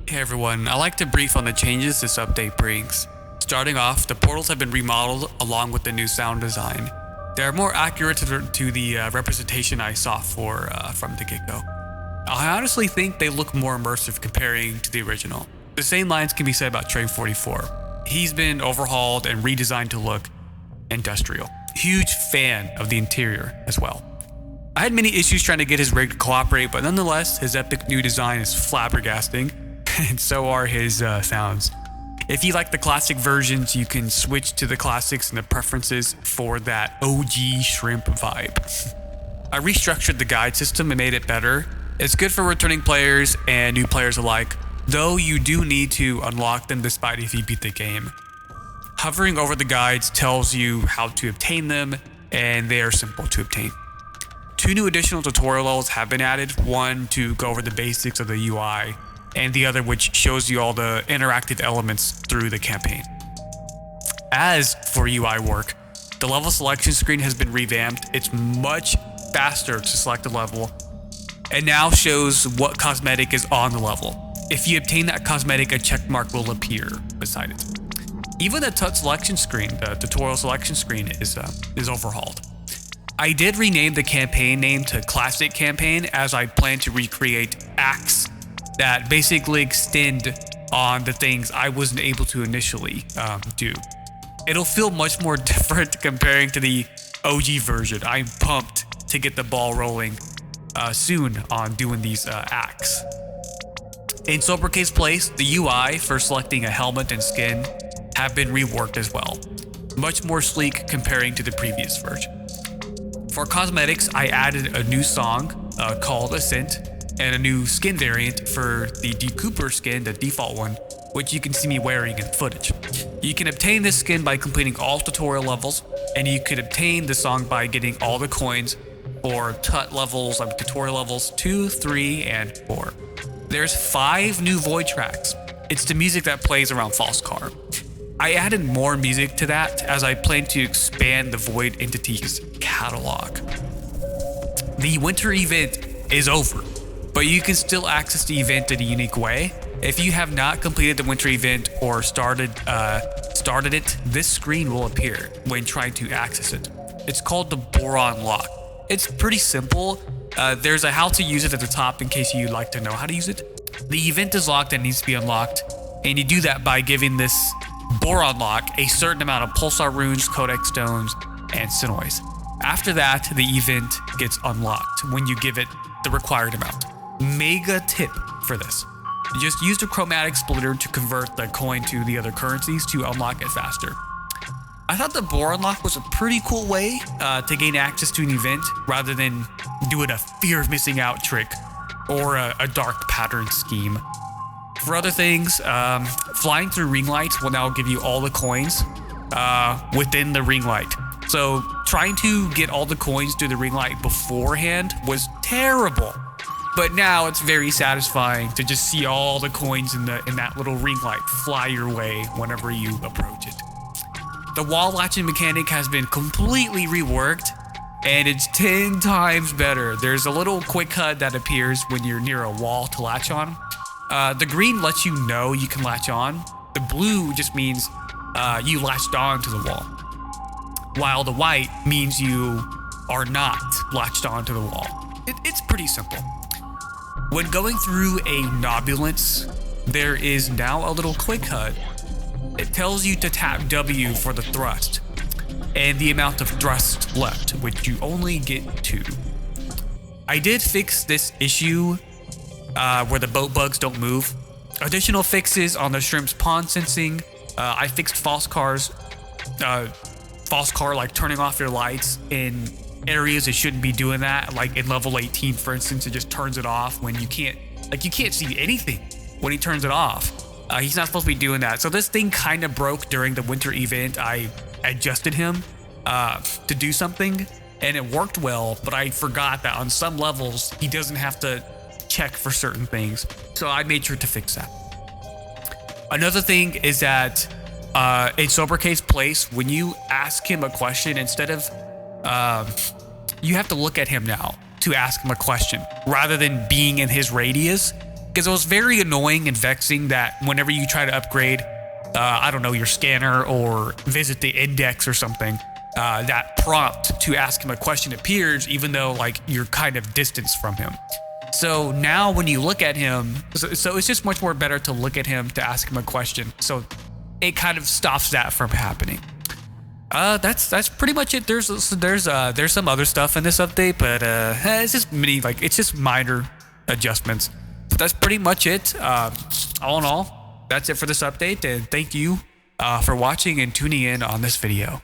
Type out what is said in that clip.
Hey everyone, I'd like to brief on the changes this update brings. Starting off, the portals have been remodeled along with the new sound design. They are more accurate to the representation I saw from the get-go. I honestly think they look more immersive comparing to the original. The same lines can be said about Train 44. He's been overhauled and redesigned to look industrial. Huge fan of the interior as well. I had many issues trying to get his rig to cooperate, but nonetheless, his epic new design is flabbergasting, and so are his sounds. If you like the classic versions, you can switch to the classics and the preferences for that OG shrimp vibe. I restructured the guide system and made it better. It's good for returning players and new players alike, though you do need to unlock them despite if you beat the game. Hovering over the guides tells you how to obtain them, and they are simple to obtain. 2 new additional tutorial levels have been added, one to go over the basics of the UI, and the other which shows you all the interactive elements through the campaign. As for UI work, the level selection screen has been revamped. It's much faster to select a level, and now shows what cosmetic is on the level. If you obtain that cosmetic, a checkmark will appear beside it. Even the Tuts selection screen, the tutorial selection screen, is overhauled. I did rename the campaign name to Classic Campaign, as I plan to recreate acts that basically extend on the things I wasn't able to initially do. It'll feel much more different comparing to the OG version. I'm pumped to get the ball rolling soon on doing these acts. In Sobriquet's place, the UI for selecting a helmet and skin have been reworked as well. Much more sleek comparing to the previous version. For cosmetics, I added a new song called Ascent and a new skin variant for the Decouper skin, the default one, which you can see me wearing in footage. You can obtain this skin by completing all tutorial levels, and you could obtain the song by getting all the coins for Tut levels, like tutorial levels 2, 3, and 4. There's 5 new void tracks. It's the music that plays around False Car. I added more music to that as I plan to expand the Void Entities catalog. The winter event is over, but you can still access the event in a unique way. If you have not completed the winter event or started it, this screen will appear when trying to access it. It's called the Boron Lock. It's pretty simple. There's a how to use it at the top in case you'd like to know how to use it. The event is locked and needs to be unlocked, and you do that by giving this Boron Lock a certain amount of pulsar runes, codex stones, and Sinois. After that, the event gets unlocked when you give it the required amount. Mega tip for this: just use the chromatic splitter to convert the coin to the other currencies to unlock it faster. I thought the Boron Lock was a pretty cool way to gain access to an event rather than doing a fear of missing out trick or a dark pattern scheme. For other things, flying through Ringlight will now give you all the coins within the Ringlight. So trying to get all the coins through the Ringlight beforehand was terrible. But now it's very satisfying to just see all the coins in that little Ringlight fly your way whenever you approach it. The wall latching mechanic has been completely reworked, and it's 10 times better. There's a little quick HUD that appears when you're near a wall to latch on. The green lets you know you can latch on. The blue just means you latched on to the wall, while the white means you are not latched on to the wall. It's pretty simple. When going through a nobulence, there is now a little quick HUD. It tells you to tap W for the thrust and the amount of thrust left, which you only get 2. I did fix this issue where the boat bugs don't move. Additional fixes on the shrimp's pond sensing. I fixed false car like turning off your lights in areas it shouldn't be doing that. Like in level 18, for instance, it just turns it off when you can't see anything when he turns it off. He's not supposed to be doing that. So this thing kind of broke during the winter event. I adjusted him to do something, and it worked well, but I forgot that on some levels he doesn't have to check for certain things, so I made sure to fix that. Another thing is that in Sobriquet's place, when you ask him a question, instead of you have to look at him now to ask him a question rather than being in his radius. because it was very annoying and vexing that whenever you try to upgrade, I don't know, your scanner or visit the index or something, that prompt to ask him a question appears even though like you're kind of distanced from him. So now when you look at him, so it's just much more better to look at him to ask him a question. So it kind of stops that from happening. That's pretty much it. There's some other stuff in this update, but it's just minor adjustments. But that's pretty much it. All in all, that's it for this update, and thank you for watching and tuning in on this video.